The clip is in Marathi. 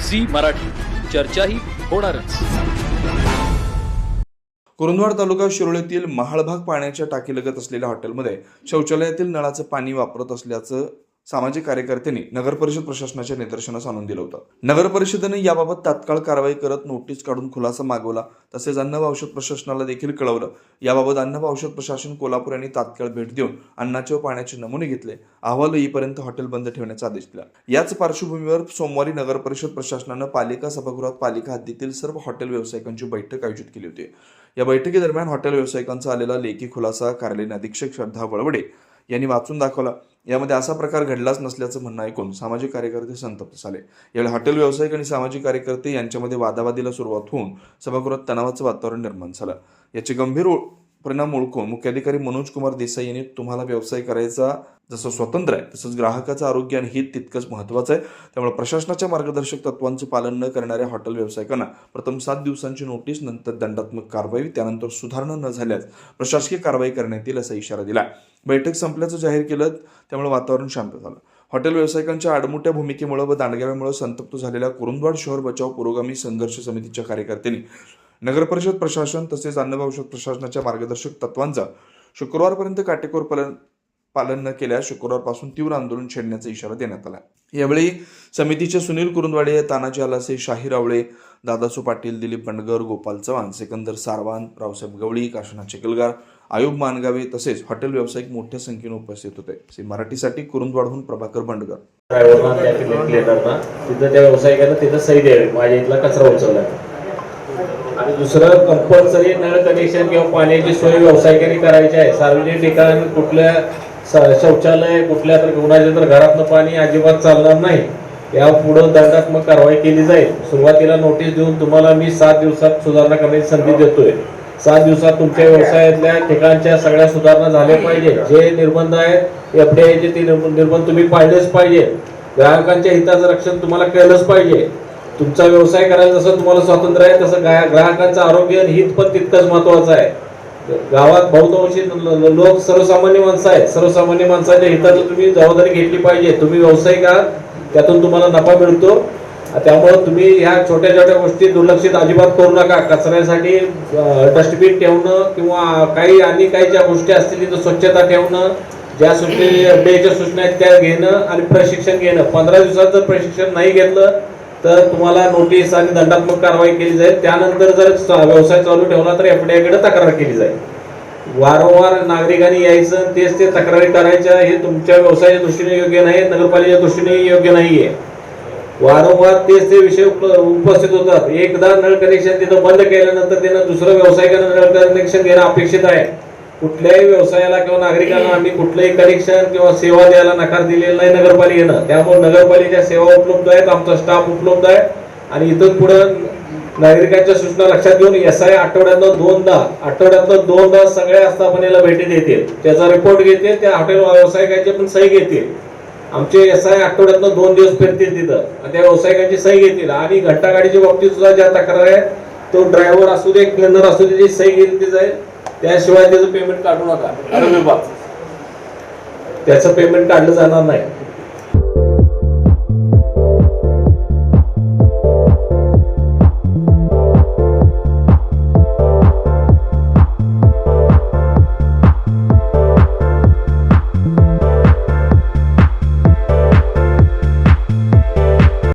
झी मराठी, चर्चाही होणारच। कुरुंदवाड तालुका शिरोळीतील महाळभाग पाण्याच्या टाकीलगत असलेल्या हॉटेलमध्ये शौचालयातील नळाचं पाणी वापरत असल्याचं सामाजिक कार्यकर्त्यांनी नगर परिषद प्रशासनाच्या निदर्शनास आणून दिलं होतं। नगर परिषदेने याबाबत तात्काळ कारवाई करत नोटीस काढून खुलासा मागवला, तसेच अन्न व औषध प्रशासनाला देखील कळवलं। याबाबत अन्न व औषध प्रशासन कोल्हापूर यांनी तात्काळ भेट देऊन अन्नाचे व पाण्याचे नमुने घेतले। अहवाल येईपर्यंत हॉटेल बंद ठेवण्याचा आदेश दिला। याच पार्श्वभूमीवर सोमवारी नगर परिषद प्रशासनानं पालिका सभागृहात पालिका हद्दीतील सर्व हॉटेल व्यावसायिकांची बैठक आयोजित केली होती। या बैठकीदरम्यान हॉटेल व्यावसायिकांचा आलेला लेखी खुलासा कार्यालयीन अधीक्षक श्रद्धा वळवडे यांनी वाचून दाखवला। यामध्ये असा प्रकार घडलाच नसल्याचं म्हणणं ऐकून सामाजिक कार्यकर्ते संतप्त झाले। यावेळी हॉटेल व्यावसायिक आणि सामाजिक कार्यकर्ते यांच्यामध्ये वादावादीला सुरुवात होऊन सभागृहात तणावाचं वातावरण निर्माण झालं। याचे गंभीर परिणाम ओळखून मुख्याधिकारी मनोज कुमार देसाई यांनी तुम्हाला व्यवसाय करायचा जसं स्वतंत्र आहे तसंच ग्राहकाचं आरोग्य आणि हित तितकंच महत्त्वाचं आहे, त्यामुळे प्रशासनाच्या मार्गदर्शक तत्वांचं पालन न करणाऱ्या हॉटेल व्यावसायिकांना प्रथम 7 दिवसांची नोटीस, नंतर दंडात्मक कारवाई, त्यानंतर सुधारणा न झाल्यास प्रशासकीय कारवाई करण्यात येईल असा इशारा दिला। बैठक संपल्याचं जाहीर केलं, त्यामुळे वातावरण शांत झालं। हॉटेल व्यावसायिकांच्या आडमुठ्या भूमिकेमुळे व दांडगाव्यामुळे संतप्त झालेल्या कुरुंदवाड शहर बचाव पुरोगामी संघर्ष समितीच्या कार्यकर्त्यांनी नगर परिषद प्रशासन तसेच अन्न व औषध प्रशासनाच्या मार्गदर्शक तत्वांचा शुक्रवारपर्यंत काटेकोर पालन न केल्यास शुक्रवारपासून तीव्र आंदोलन छेडण्याचा इशारा देण्यात आला। यावेळी समितीचे सुनील कुरुंदवाडे, तानाजी आलासे, शाहीर आवळे, दादासू पाटील, दिलीप बंडगर, गोपाल चव्हाण, सिकंदर सारवान, रावसाहेब गवळी, काशीनाथ चिखलगार, आयुब मानगावे तसेच हॉटेल व्यावसायिक मोठ्या संख्येने उपस्थित होते। सी मराठीसाठी कुरुंदवाडहून प्रभाकर बंडगर। तिथं त्या व्यावसायिकांना तिथं सही द्यावी, माझ्या इथला कचरा उचलला। आणि दुसरं कंपल्सरी नळ कनेक्शन किंवा पाण्याची सोय व्यावसायिकांनी करायची आहे। सार्वजनिक ठिकाण कुठल्या शौचालय कुठल्या तर कोणाच्या तर घरातलं पाणी अजिबात चालणार नाही। या पुढे दंडात्मक कारवाई केली जाईल। सुरुवातीला नोटीस देऊन तुम्हाला मी 7 दिवसात सुधारणा करण्याची संधी देतोय। 7 दिवसात तुमच्या व्यवसायातल्या ठिकाणच्या सगळ्या सुधारणा झाल्या पाहिजे। जे निर्बंध आहेत एफडीआयचे ते निर्बंध तुम्ही पाळलेच पाहिजे। ग्राहकांच्या हिताचं रक्षण तुम्हाला केलंच पाहिजे। तुमचा व्यवसाय करायला जसं तुम्हाला स्वातंत्र्य आहे तसं ग्राहकांचं आरोग्य आणि हित पण तितकंच महत्वाचं आहे। गावात बहुतांशी लोक सर्वसामान्य माणसं आहेत। सर्वसामान्य माणसाच्या हिताची तुम्ही जबाबदारी घेतली पाहिजे। तुम्ही व्यावसायिक आहात, त्यातून तुम्हाला नफा मिळतो, त्यामुळे तुम्ही ह्या छोट्या छोट्या गोष्टी दुर्लक्षित अजिबात करू नका। कचऱ्यासाठी डस्टबिन ठेवणं किंवा काही ज्या गोष्टी असतील तिथं स्वच्छता ठेवणं, ज्या सूचनेच्या सूचना आहेत त्या घेणं आणि प्रशिक्षण घेणं। 15 दिवसात जर प्रशिक्षण नाही घेतलं तर तुम्हाला नोटीस आणि दंडात्मक कारवाई केली जाईल। त्यानंतर जर व्यवसाय चालू ठेवला तर एफडीआयकडे तक्रार केली जाईल। वारंवार नागरिकांनी यायचं तेच ते तक्रारी करायच्या हे तुमच्या व्यवसायाच्या दृष्टीने योग्य नाही, नगरपालिकेच्या दृष्टीने योग्य नाहीये। वारंवार तेच ते विषय उपस्थित होतात। एकदा नळ कनेक्शन तिथं बंद केल्यानंतर त्यांना दुसरं व्यावसायिकांना नळ कनेक्शन घेणं अपेक्षित आहे। कुठल्याही व्यवसायाला किंवा नागरिकांना आम्ही कुठलंही कनेक्शन किंवा सेवा द्यायला नकार दिलेला नाही नगरपालिकेनं। त्यामुळे नगरपालिकेच्या सेवा उपलब्ध आहेत, आमचा स्टाफ उपलब्ध आहे आणि इथून पुढे नागरिकांच्या सूचना लक्षात घेऊन एसआय आठवड्यातनं दोनदा सगळ्या आस्थापनेला भेटी देतील, त्याचा रिपोर्ट घेतील, त्या हॉटेल व्यावसायिकांची पण सही घेतील। आमचे एसआय आठवड्यातनं 2 दिवस फिरतील तिथं आणि त्या व्यावसायिकांची सही घेतील। आणि घंटागाडीच्या बाबतीत सुद्धा ज्या तक्रार आहेत तो ड्रायव्हर असू दे क्लीनर असू दे जी सही घेतली जाईल, त्याशिवाय त्याचं पेमेंट काढू नका। त्याचं पेमेंट काढलं जाणार नाही।